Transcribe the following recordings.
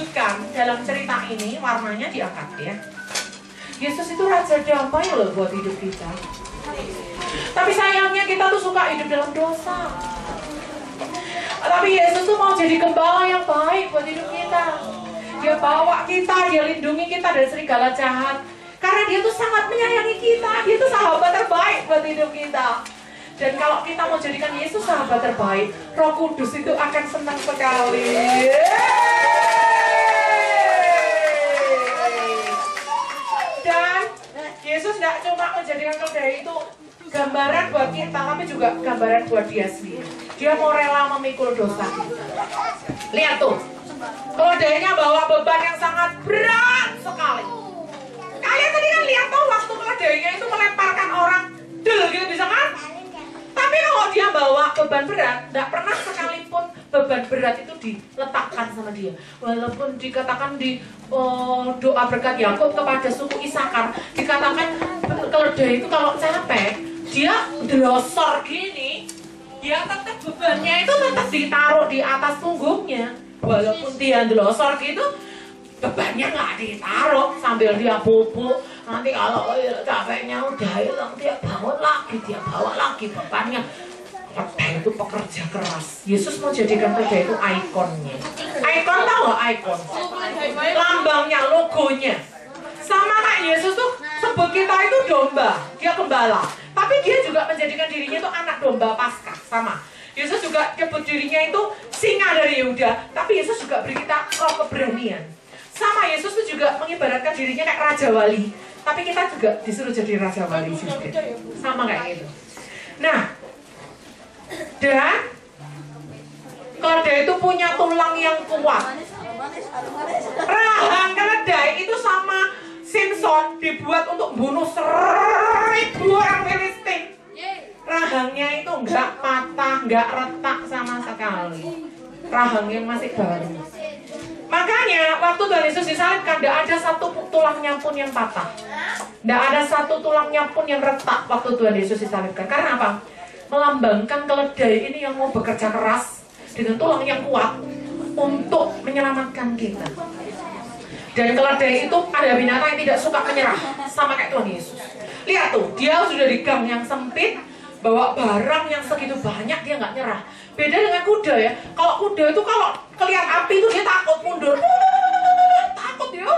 disebutkan dalam cerita ini warnanya diangkat ya. Yesus itu raja damai loh buat hidup kita. Tapi sayangnya kita tuh suka hidup dalam dosa. Tapi Yesus tuh mau jadi gembala yang baik buat hidup kita. Dia bawa kita, dia lindungi kita dari segala jahat. Karena dia tuh sangat menyayangi kita. Dia tuh sahabat terbaik buat hidup kita. Dan kalau kita mau jadikan Yesus sahabat terbaik, Roh Kudus itu akan senang sekali. Dan Yesus tidak cuma menjadikan keledai itu gambaran buat kita, tapi juga gambaran buat dia sendiri. Dia mau rela memikul dosa kita. Lihat tuh, keledainya bawa beban yang sangat berat sekali. Kalian tadi kan lihat tuh waktu keledainya itu melemparkan orang, gitu bisa kan? Tapi kalau dia bawa beban berat, tidak pernah sekalipun beban berat itu diletakkan sama dia. Walaupun dikatakan di doa berkat Yakub kepada suku Isakar, dikatakan keledai itu kalau capek, dia delosor gini, dia tetap bebannya itu tetap ditaruh di atas punggungnya. Walaupun dia delosor gitu, bebannya nggak ditaruh sambil dia pupuk. Nanti kalau capeknya udah hilang, dia bangun lagi, dia bawa lagi bebannya. Keledai itu pekerja keras. Yesus mau jadikan keledai itu ikonnya. Ikon tau gak ikon? Lambangnya, logonya. Sama kayak Yesus tuh sebut kita itu domba, dia gembala. Tapi dia juga menjadikan dirinya itu anak domba Paskah, sama. Yesus juga nyebut dirinya itu singa dari Yehuda, tapi Yesus juga beri kita roh keberanian. Sama Yesus tuh juga mengibaratkan dirinya kayak Raja Wali. Tapi kita juga disuruh jadi Raja Wali juga. Sama kayak gitu. Nah, dan keledai itu punya tulang yang kuat. Rahang keledai itu sama Simpson dibuat untuk bunuh 1000 orang Filistin. Rahangnya itu nggak patah, nggak retak sama sekali. Rahangnya masih baru. Makanya waktu Tuhan Yesus disalibkan, tidak ada satu tulangnya pun yang patah. Tidak ada satu tulangnya pun yang retak waktu Tuhan Yesus disalibkan. Karena apa? Melambangkan keledai ini yang mau bekerja keras dengan tulang yang kuat untuk menyelamatkan kita. Dan keledai itu ada binatang yang tidak suka menyerah, sama kayak Tuhan Yesus. Lihat tuh, dia sudah di gang yang sempit, bawa barang yang segitu banyak, dia nggak nyerah. Beda dengan kuda ya. Kalau kuda itu kalau kelihatan api itu dia takut mundur. Takut dia,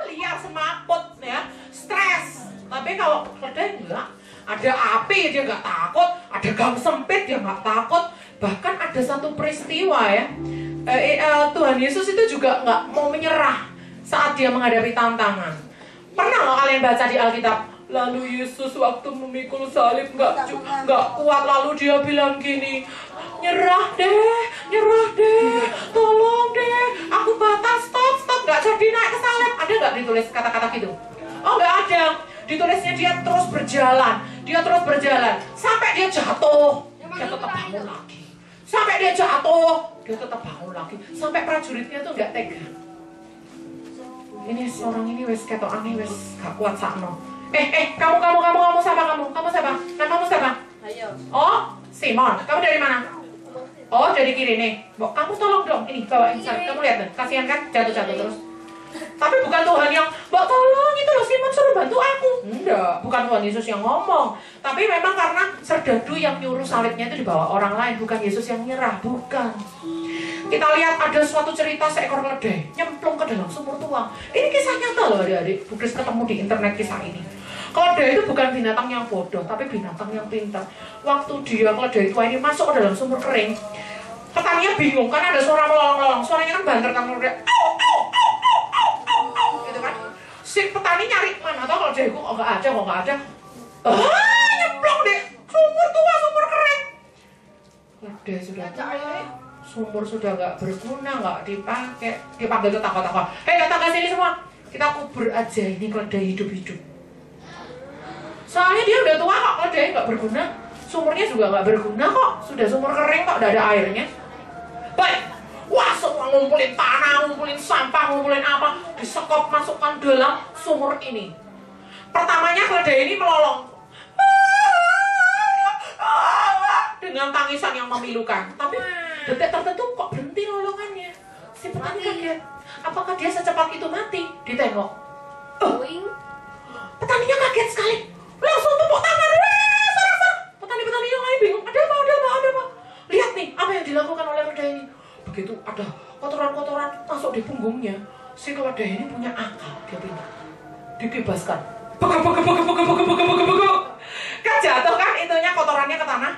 liar semaput ya, stres. Tapi kalau keledai enggak. Ada api dia nggak takut, ada gang sempit dia nggak takut. Bahkan ada satu peristiwa ya, Tuhan Yesus itu juga nggak mau menyerah saat dia menghadapi tantangan. Pernah nggak kalian baca di Alkitab? Lalu Yesus waktu memikul salib nggak kuat, lalu dia bilang gini, nyerah deh, tolong deh, aku batas, stop, nggak jadi naik ke salib. Ada nggak ditulis kata-kata gitu? Oh nggak ada. Ditulisnya dia terus berjalan, sampai dia jatuh, dia tetap bangun lagi. Sampai dia jatuh, dia tetap bangun lagi. Sampai prajuritnya tuh nggak tega. Ini orang ini wes ketokane wes gak kuat sakno. Kamu siapa kamu? Kamu siapa? Namamu siapa? Ayo. Oh, Simon. Kamu dari mana? Oh, dari kiri nih. Mbok, kamu tolong dong. Ini bawain salib. Kamu lihat deh, kasihan kan jatuh terus. Tapi bukan Tuhan yang, Mbak tolong itu loh Simon suruh bantu aku. Enggak, bukan Tuhan Yesus yang ngomong. Tapi memang karena serdadu yang nyuruh salibnya itu dibawa orang lain, bukan Yesus yang nyerah, bukan. Kita lihat ada suatu cerita seekor keledai nyemplung ke dalam sumur tua. Ini kisah nyata loh adik-adik. Bu Kris ketemu di internet kisah ini. Keledai itu bukan binatang yang bodoh, tapi binatang yang pintar. Waktu dia keledai tua ini masuk ke dalam sumur kering, petaninya bingung karena ada suara melolong-lolong. Suaranya kan banter kan keledai. Gitu kan. Si petani nyari mana tau keledaiku kok nggak ada. Nyemplung deh. Sumur tua, sumur kering. Keledai sudah tua. Sumur sudah nggak berguna, nggak dipakai. Dipanggil tetangga-tetangga. Hei tetangga sini semua, kita kubur aja ini keledai hidup-hidup. Soalnya dia udah tua kok, keledai nggak berguna. Sumurnya juga nggak berguna kok. Sudah sumur kering kok, udah ada airnya. Baik, wah semua ngumpulin tanah, ngumpulin sampah, ngumpulin apa, disekop masukkan dalam sumur ini. Pertamanya keledai ini melolong dengan tangisan yang memilukan. Tapi detik tertentu kok berhenti lolongannya. Si petani kaget. Apakah dia secepat itu mati? Ditengok. Petaninya kaget sekali. Langsung tepuk tangan. Petani-petani yang lain bingung. Ada apa? Lihat nih, apa yang dilakukan oleh keledai ini. Begitu ada kotoran-kotoran masuk di punggungnya, si keledai ini punya akal, dia pintar. Dikibaskan. Kan jatuh kan itunya kotorannya ke tanah,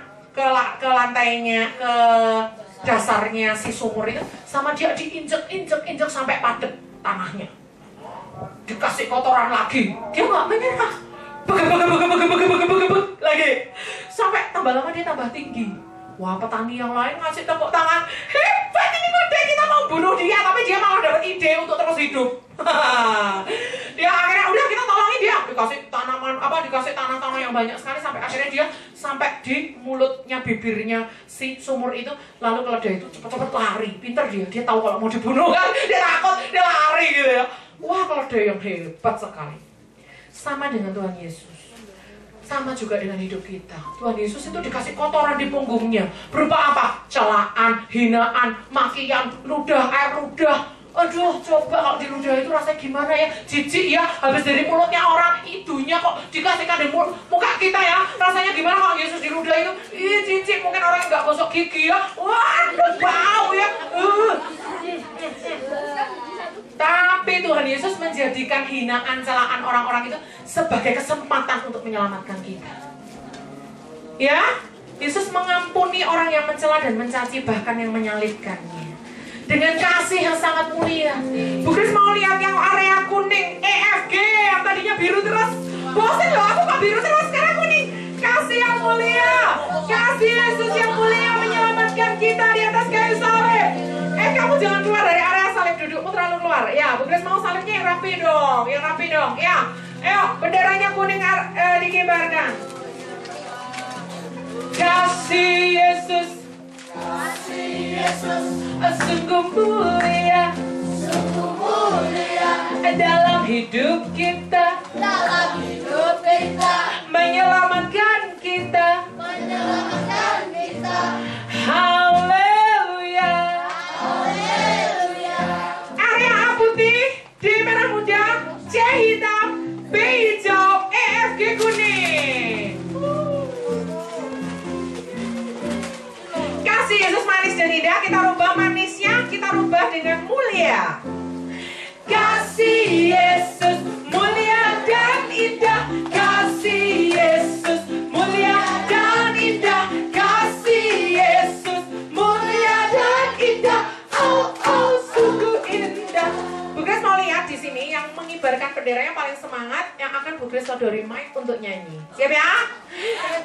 ke lantainya, ke dasarnya si sumur itu, sama dia diinjek sampai padat tanahnya. Dikasih kotoran lagi, dia nggak menyerah. Lagi sampai tambah lama dia tambah tinggi. Wah, petani yang lain ngasih tepuk tangan, hebat ini keledai, kita mau bunuh dia, tapi dia malah dapat ide untuk terus hidup. Dia akhirnya udah kita tolongin dia, dikasih dikasih tanah-tanah yang banyak sekali, sampai akhirnya dia sampai di mulutnya, bibirnya si sumur itu. Lalu keledai itu cepat-cepat lari, pinter dia tahu kalau mau dibunuh kan, dia takut, dia lari gitu ya. Wah, keledai yang hebat sekali. Sama dengan Tuhan Yesus, sama juga dengan hidup kita. Tuhan Yesus itu dikasih kotoran di punggungnya. Berupa apa? Celaan, hinaan, makian, ludah, air ludah. Aduh, coba kalau di ludah itu rasanya gimana ya? Jijik ya, habis dari mulutnya orang, hidungnya kok dikasihkan di muka kita ya. Rasanya gimana kalau Yesus di ludah itu? Ih, jijik, mungkin orang yang gak gosok gigi ya. Waduh, bau ya. Tapi Tuhan Yesus menjadikan hinaan, celaan orang-orang itu sebagai kesempatan untuk menyelamatkan kita. Ya, Yesus mengampuni orang yang mencela dan mencaci, bahkan yang menyalibkannya, dengan kasih yang sangat mulia. Bu Kris mau lihat yang area kuning, EFG, yang tadinya biru terus. Bosan loh, aku kok biru terus, sekarang kuning. Kasih yang mulia, kasih Yesus yang mulia menyelamatkan kita di atas kayu salib. Kamu jangan keluar dari area salib, dudukmu terlalu keluar. Ya, Bu Grace mau salibnya yang rapi dong, Ya, ayo, benderanya kuning dikibarkan. Kasih Yesus, sungguh mulia, dalam hidup kita, menyelamatkan kita. Haleluya. Area A putih, D merah muda, C hitam, B hijau, EFG kuning. Kasih Yesus manis dan indah, kita rubah manisnya, kita rubah dengan mulia. Kasih Yesus mulia dan indah, kasih Yesus mulia dan indah, kasih Yesus mulia dan indah. Oh, oh, sungguh indah. Bu Grace mau lihat di sini yang mengibarkan bendera yang paling semangat, yang akan Bu Grace sodori mic untuk nyanyi. Siap ya?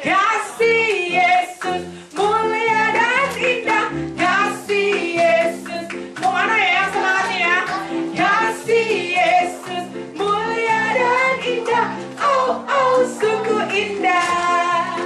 Kasih Yesus mulia dan indah, kasih Yesus. Mau mana ya yang semangatnya ya? Kasih Yesus mulia dan indah. Oh, oh, sungguh indah.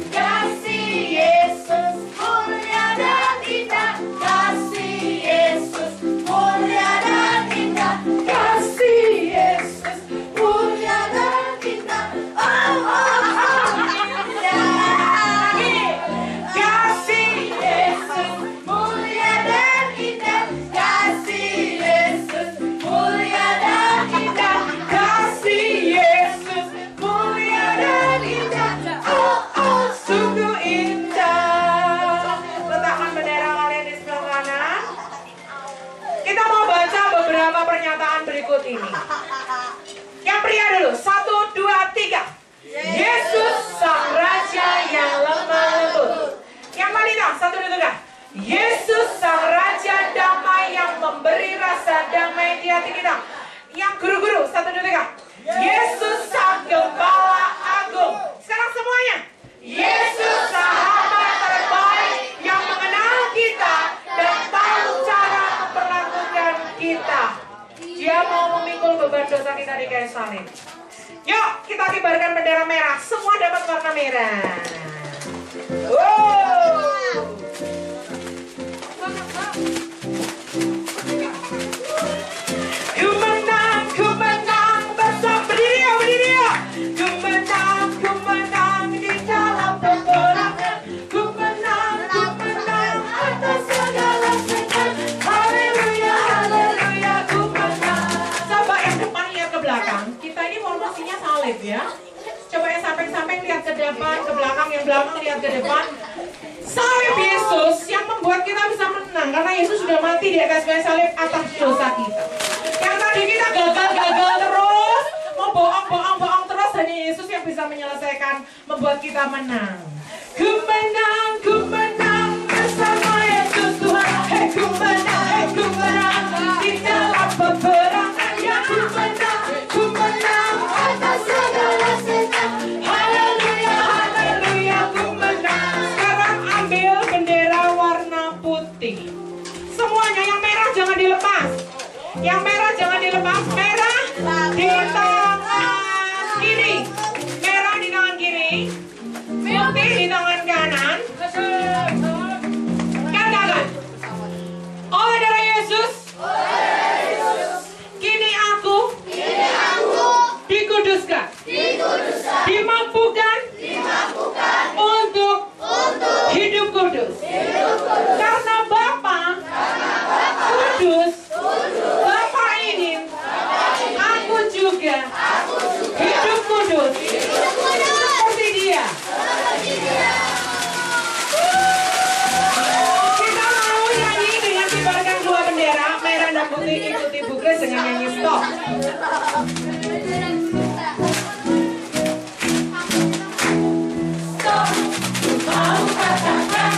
Kasih Yesus mulia dan indah, kasih Yesus mulia dan indah, kasih Yesus mulia dan indah. Oh, oh, oh, indah. Kasih Yesus mulia dan indah, kasih Yesus mulia dan indah, kasih Yesus mulia dan indah. Oh, oh, sungguh indah. Letakkan bendera kalian di sebelah kanan. Kita mau baca beberapa pernyataan berikut ini. Yang pria dulu, 1, 2, 3. Yesus sang Raja yang lemah lembut. Yang wanita, 1, 2, 3. Yesus sang Raja damai yang memberi rasa damai di hati kita. Yang guru-guru, 1, 2, 3. Yesus sang Gembala Agung. Sekarang semuanya. Yesus sahabat terbaik yang mengenal kita dan tahu cara memperlakukan kita. Dia mau memikul beban dosa kita di kayu salib. Yuk, kita kibarkan bendera merah. Semua dapat warna merah. Wow. Ku menang bersama, berdiri ya. Ku menang di dalam peperangan. Ku menang atas segala setan. Haleluya, haleluya. Coba yang samping-samping lihat ke depan, ke belakang, yang belakang lihat ke depan. Salib Yesus yang membuat kita bisa menang, karena Yesus sudah mati di atas kayu salib atas dosa kita. Yang tadi kita gagal terus, mau bohong terus, hanya Yesus yang bisa menyelesaikan, membuat kita menang. Ku menang bersama Yesus Tuhan. Hey, ku menang di dalam peperangan. Ya, ku menang atas segala setan. Haleluya, ku menang. Sekarang ambil bendera warna putih. Semuanya yang merah jangan dilepas. Yang merah jangan dilepas. Merah di tangan kiri. Merah di tangan kiri. Putih di tangan kanan. Katakan, oleh darah Yesus, kini aku dikuduskan, dimampukan untuk hidup kudus. Karena Bapa kudus, Bapa ingin aku juga hidup kudus seperti Dia. Kita mau nyanyi dengan kibarkan dua bendera, merah dan putih, ikuti Bu Grace dengan nyanyi stop. Stop, mau katakan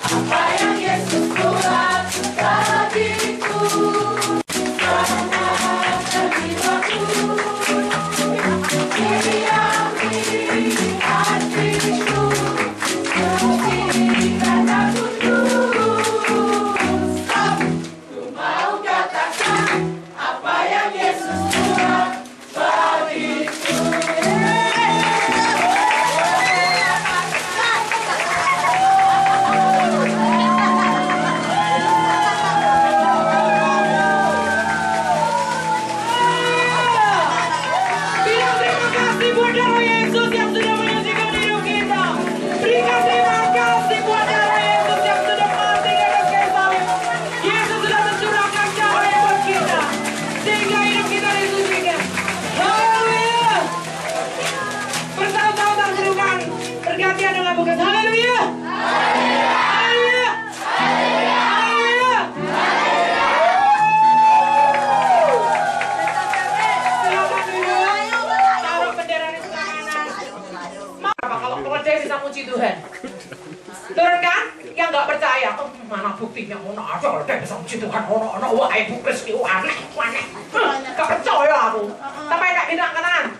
apa yang Yesus buat bagiku. Karena terjiwaku, ini hatiku. Tuhan. Turunkan yang nggak percaya. Oh, mana buktinya? Ono ada bisa puji Tuhan. Ono wah Bu Grace ki aneh. Nggak percaya aku. Sampai nggak bilang kanan.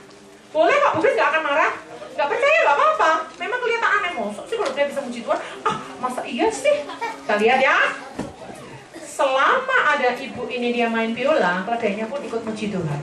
Boleh Pak, Bu Grace nggak akan marah. Nggak percaya nggak apa-apa. Memang kelihatan aneh mosok sih kalau dia bisa puji Tuhan. Ah, masa iya sih? Kita lihat ya. Selama ada ibu ini dia main biola, keledainya pun ikut puji Tuhan.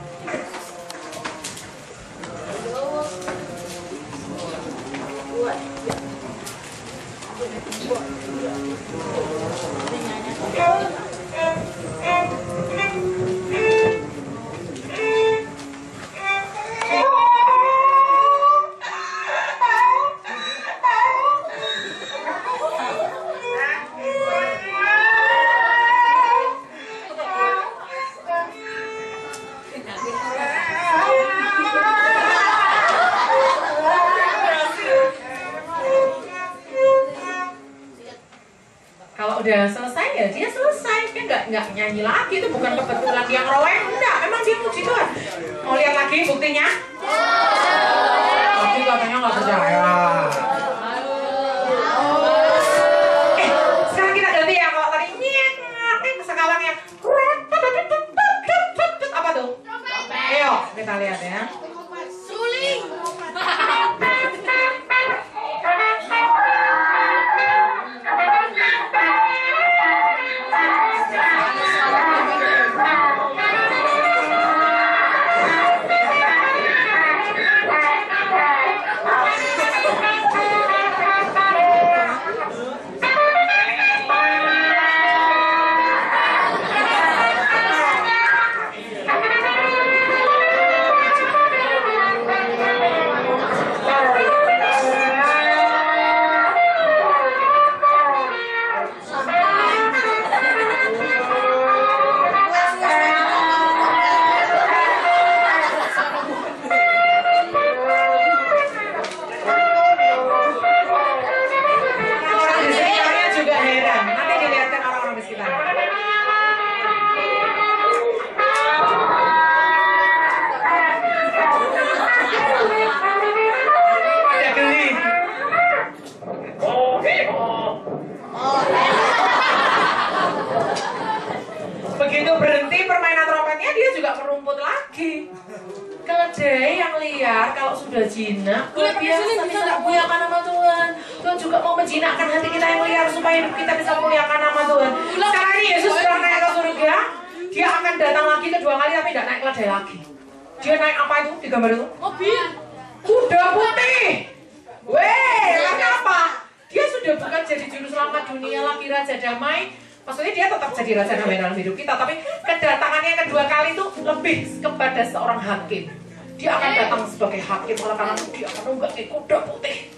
Udah selesai ya, dia selesai. Dia nggak nyanyi lagi, itu bukan kebetulan dia ngeroweng, enggak, memang dia puji Tuhan. Mau lihat lagi buktinya? Tapi katanya nggak percaya. Sekarang kita ganti ya, kalau tadi nyet, sekarang yang apa tuh? Ayo kita lihat ya. Suling. sudah jinak, luar biasa bisa memuliakan nama Tuhan. Tuhan juga mau menjinakkan hati kita yang liar supaya hidup kita bisa memuliakan nama Tuhan. Sekarang ini Yesus sudah naik ke surga, dia akan datang lagi kedua kali tapi tidak naik keledai lagi. Dia naik apa itu di gambar itu? Mobil. Kuda putih. Weh, kenapa? Dia sudah bukan jadi juru selamat dunia lagi, raja damai. Maksudnya dia tetap jadi raja damai dalam hidup kita, tapi kedatangannya yang kedua kali itu lebih kepada seorang hakim. Dia akan datang sebagai hakim, karena dia akan nunggangi kuda putih.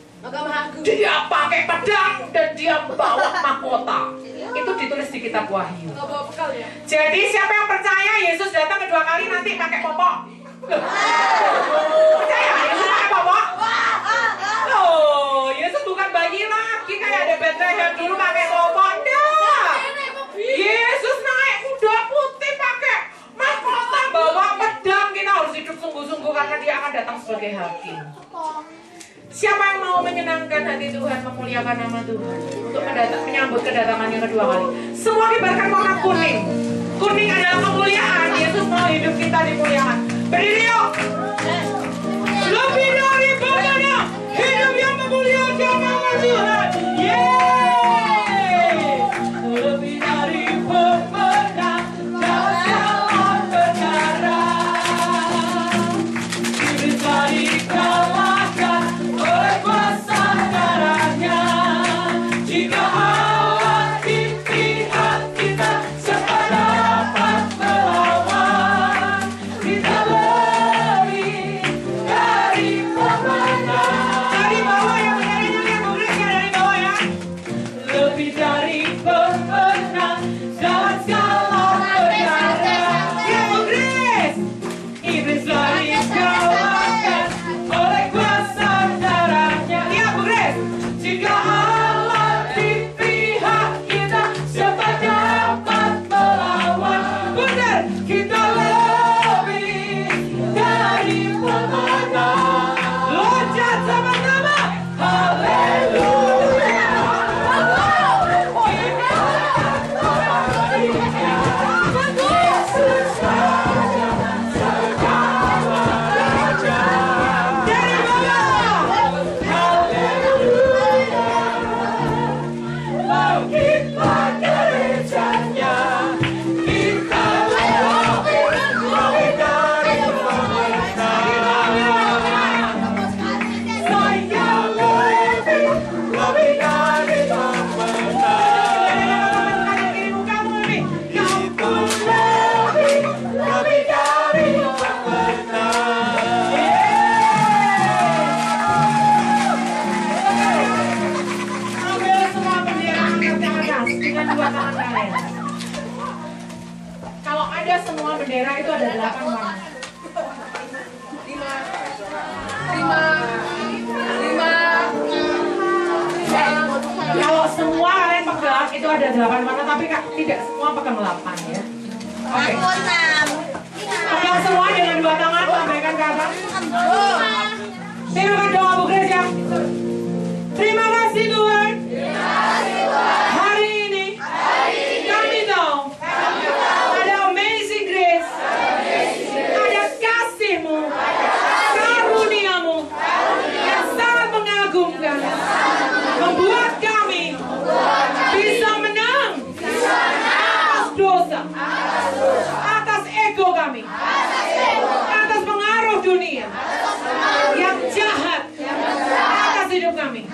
Dia pakai pedang dan dia bawa mahkota. Itu ditulis di kitab Wahyu. Jadi siapa yang percaya Yesus datang kedua kali nanti pakai popok? Percaya Yesus pakai popok? Oh, Yesus bukan bayi lagi kayak ada Bethlehem dulu pakai popok. Enggak. Yesus naik kuda putih pakai mahkota, bawa pedang. Kita harus hidup sungguh-sungguh karena dia akan datang sebagai hakim. Siapa yang mau menyenangkan hati Tuhan, memuliakan nama Tuhan untuk menyambut kedatangannya kedua kali? Semua kibarkan warna kuning. Kuning adalah kemuliaan. Yesus mau hidup kita dimuliakan. Berdiri yuk. Lebih dari pemenang, hidup yang memuliakan nama Tuhan. Yeay. Lebih dari pemenang, dalam segala perkara. Bisa dikalahkan oleh kuasa darahnya. Jika Allah di pihak kita, siapa dapat melawan? Kita lebih dari pemenang. Dari bawah yang menyanyinya yang muridnya dari bawah ya. Lebih dari pemenang dalam segala perkara. Ya Inggris, iblis lari kalahkan oleh kuasa darahnya. Ya Inggris, jika Allah di pihak kita, siapa dapat melawan? Benar, kita lebih dari pemenang. Loncat sama-sama, haleluya. Yesus saja segala raja. Dari bawah, haleluya. Bangkitlah gerejanya, kita lebih dari pemenang. Saya lebih dari pemenang. Kita lebih dari pemenang. Ambil semua bendera angkat yang atas dengan dua tangan kalian. Kalau ada semua bendera itu ada 8 warna. 5. Kalau semua kalian pegang itu ada 8 warna, tapi tidak semua pegang 8 ya. Oke. Pegang semua dengan dua tangan, lambaikan ke atas. Silakan doa Bu Grace ya. Terima kasih Tuhan. Hari ini kami tahu ada amazing grace, ada kasih-Mu, karunia-Mu yang sangat mengagumkan, membuat kami bisa menang atas dosa, atas ego kami, atas pengaruh dunia yang jahat atas hidup kami.